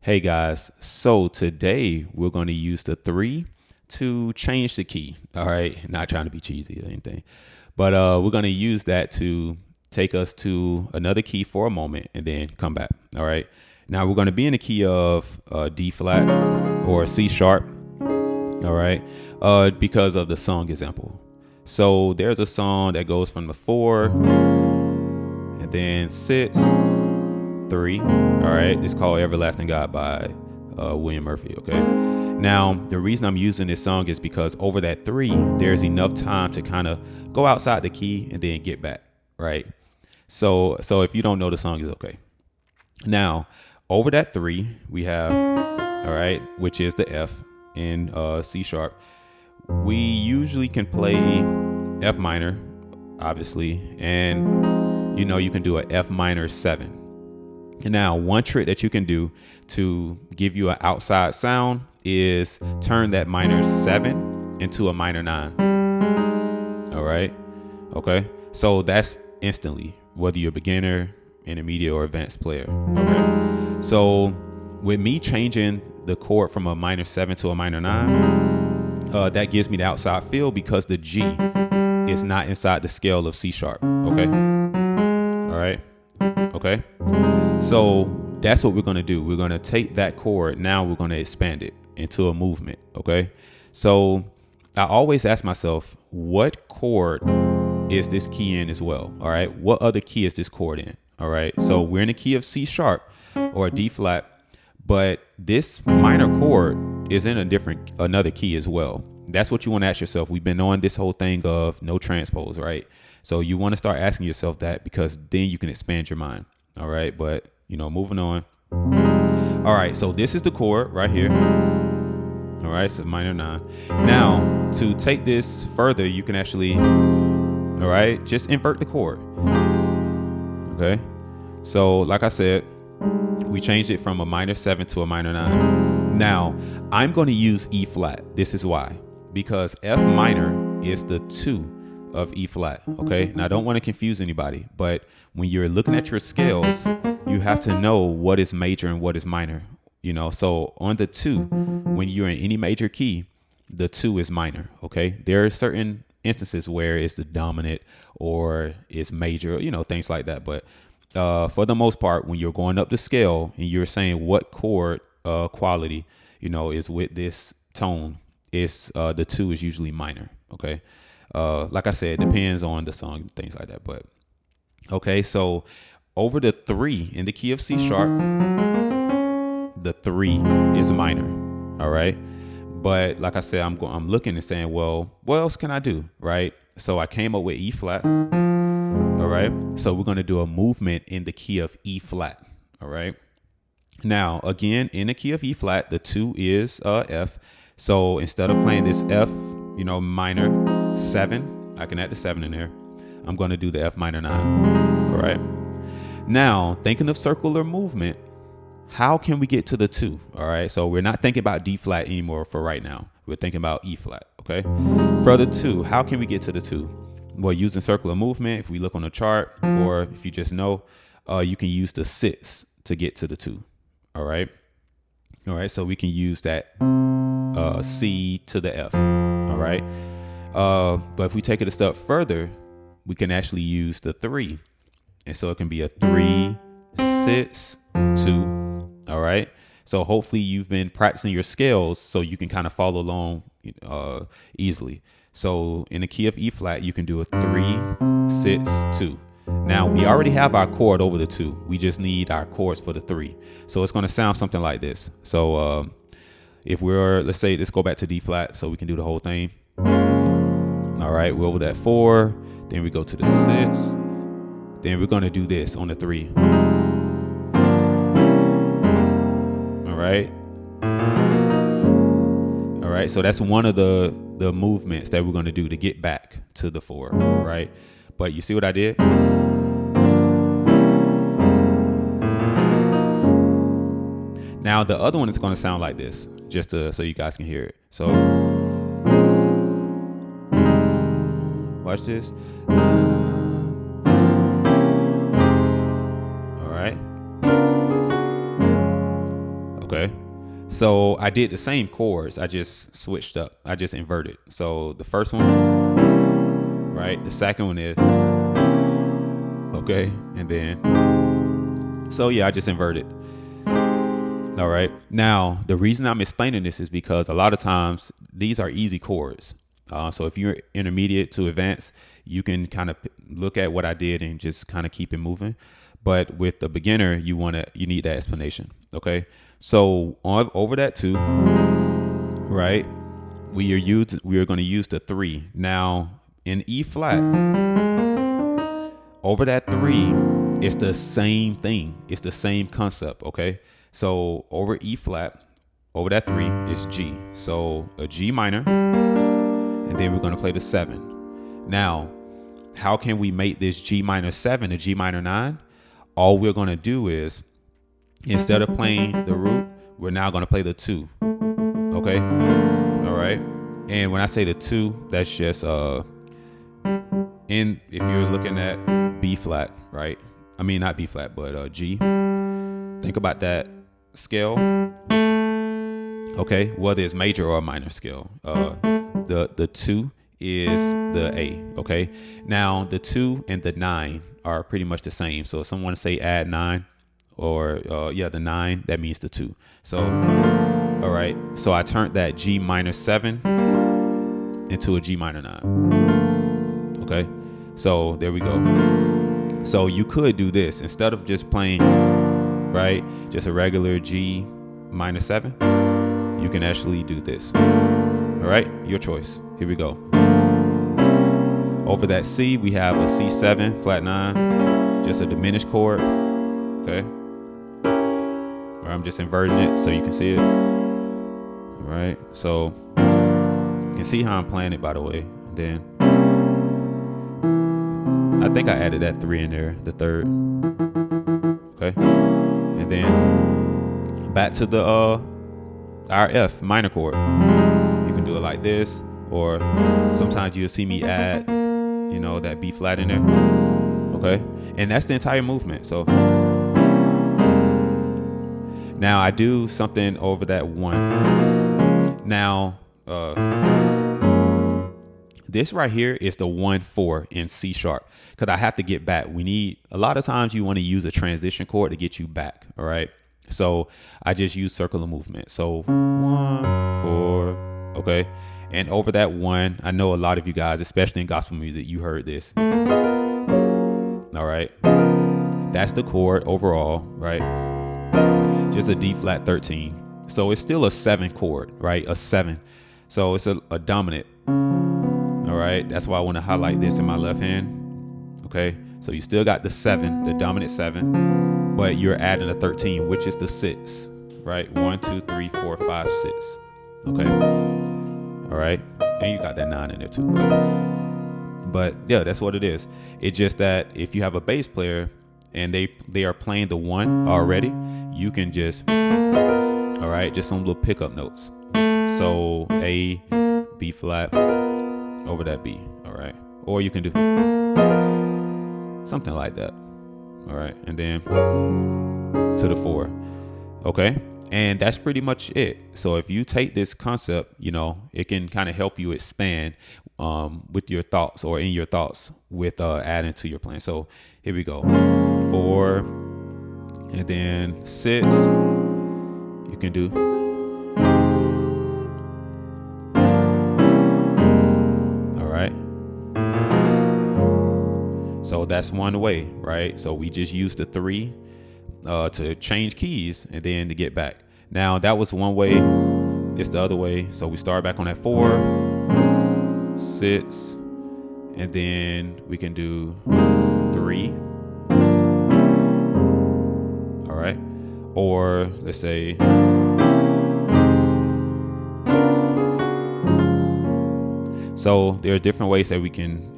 Hey guys, so today we're going to use the 3 to change the key. All right, not trying to be cheesy or anything, but we're going to use that to take us to another key for a moment and then come back. All right, now we're going to be in the key of D flat or C sharp. All right, because of the song example. So there's a song that goes from the 4 and then 6. 3. All right, it's called Everlasting God by William Murphy. Okay, now the reason I'm using this song is because over that 3 there's enough time to kind of go outside the key and then get back, right? So if you don't know the song, is okay. Now over that 3 we have, all right, which is the F in C sharp. We usually can play F minor, obviously, and you can do a F minor 7. And now one trick that you can do to give you an outside sound is turn that minor 7 into a minor 9. All right. Okay. So that's instantly, whether you're a beginner, intermediate, or advanced player. Okay. So with me changing the chord from a minor 7 to a minor 9, that gives me the outside feel because the G is not inside the scale of C sharp. Okay. All right. Okay, so that's what we're going to do. We're going to take that chord. Now we're going to expand it into a movement. Okay, so I always ask myself, what chord is this key in as well? All right, what other key is this chord in? All right, so we're in the key of C sharp or D flat, but this minor chord is in another key as well. That's what you want to ask yourself. We've been on this whole thing of no transpose, right? So you want to start asking yourself that, because then you can expand your mind. All right. But, moving on. All right. So this is the chord right here. All right. So minor 9. Now, to take this further, you can actually, all right, just invert the chord. Okay. So like I said, we changed it from a minor 7 to a minor 9. Now, I'm going to use E flat. This is why. Because F minor is the 2 of E flat. Okay, now I don't want to confuse anybody, but when you're looking at your scales, you have to know what is major and what is minor. So on the 2, when you're in any major key, the 2 is minor. Okay, there are certain instances where it's the dominant or it's major, things like that. But for the most part, when you're going up the scale and you're saying what chord quality is with this tone, it's the 2 is usually minor. Okay. Like I said, it depends on the song, things like that. But okay, so over the 3 in the key of C sharp, the 3 is minor. All right. But like I said, I'm looking and saying, well, what else can I do? Right. So I came up with E flat. All right. So we're going to do a movement in the key of E flat. All right. Now, again, in the key of E flat, the 2 is F. So instead of playing this F, minor 7, I can add the 7 in there. I'm going to do the F minor 9. All right. Now, thinking of circular movement, how can we get to the 2? All right. So we're not thinking about D flat anymore for right now. We're thinking about E flat. Okay. For the 2, how can we get to the 2? Well, using circular movement, if we look on the chart, or if you just know, you can use the 6 to get to the 2. All right. All right. So we can use that C to the F. All right. But if we take it a step further, we can actually use the 3. And so it can be a 3, 6, 2. All right. So hopefully you've been practicing your scales so you can kind of follow along easily. So in the key of E flat, you can do a 3, 6, 2. Now we already have our chord over the 2. We just need our chords for the 3. So it's going to sound something like this. So if let's say, let's go back to D flat so we can do the whole thing. All right, we're over that 4, then we go to the 6, then we're going to do this on the 3. All right. All right, so that's one of the movements that we're going to do to get back to the 4, right? But you see what I did? Now the other one is going to sound like this, just so you guys can hear it. So watch this. All right. Okay. So I did the same chords. I just switched up. I just inverted. So the first one, right? The second one is, okay. And then, so yeah, I just inverted. All right. Now, the reason I'm explaining this is because a lot of times these are easy chords. So if you're intermediate to advanced, you can kind of look at what I did and just kind of keep it moving. But with the beginner, you need that explanation. Okay. So over that 2, right? We are going to use the 3. Now in E flat, over that 3, it's the same thing. It's the same concept. Okay. So over E flat, over that 3 is G. So a G minor, and then we're going to play the 7. Now, how can we make this G minor 7 a G minor 9? All we're going to do is, instead of playing the root, we're now going to play the 2. Okay. All right. And when I say the 2, that's just if you're looking at B flat, right? I mean, not B flat, but G. Think about that scale. Okay. Whether it's major or minor scale. The 2 is the A. Okay. Now the 2 and the 9 are pretty much the same. So if someone say add 9, or the 9, that means the 2. So all right, so I turned that G minor 7 into a G minor 9. Okay, so there we go. So you could do this instead of just playing, right, just a regular G minor 7. You can actually do this. All right, your choice. Here we go. Over that C, we have a C7 flat 9, just a diminished chord. Okay, or I'm just inverting it so you can see it. All right, so you can see how I'm playing it, by the way. And then I think I added that 3 in there, the 3rd. Okay, and then back to the our F minor chord. You can do it like this, or sometimes you'll see me add, that B flat in there. Okay, and that's the entire movement. So now I do something over that 1. Now this right here is the 1-4 in C sharp, because I have to get back. A lot of times you want to use a transition chord to get you back. All right, so I just use circular movement. So 1, 4. Okay, and over that 1, I know a lot of you guys, especially in gospel music, you heard this. All right, that's the chord overall, right? Just a D flat 13. So it's still a 7 chord, right? A 7. So it's a dominant. All right, that's why I want to highlight this in my left hand. Okay, so you still got the 7, the dominant 7, but you're adding a 13, which is the 6, right? 1, 2, 3, 4, 5, 6. Okay. All right, and you got that 9 in there too. But yeah, that's what it is. It's just that if you have a bass player and they are playing the 1 already, you can just, all right, just some little pickup notes. So A, B flat over that B. All right, or you can do something like that. All right, and then to the 4. Okay, and that's pretty much it. So if you take this concept, it can kind of help you expand with your thoughts, or in your thoughts, with adding to your plan. So here we go. 4, and then 6. You can do. All right. So that's one way, right? So we just used the 3 to change keys and then to get back. Now that was one way. It's the other way. So we start back on that 4, 6, and then we can do 3. All right. Or let's say, so there are different ways that we can,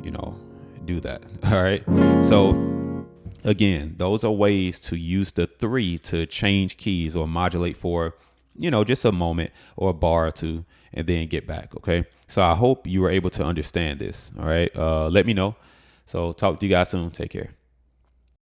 do that. All right. So again, those are ways to use the 3 to change keys or modulate for, just a moment or a bar or 2, and then get back. Okay. So I hope you were able to understand this. All right. Let me know. So talk to you guys soon. Take care.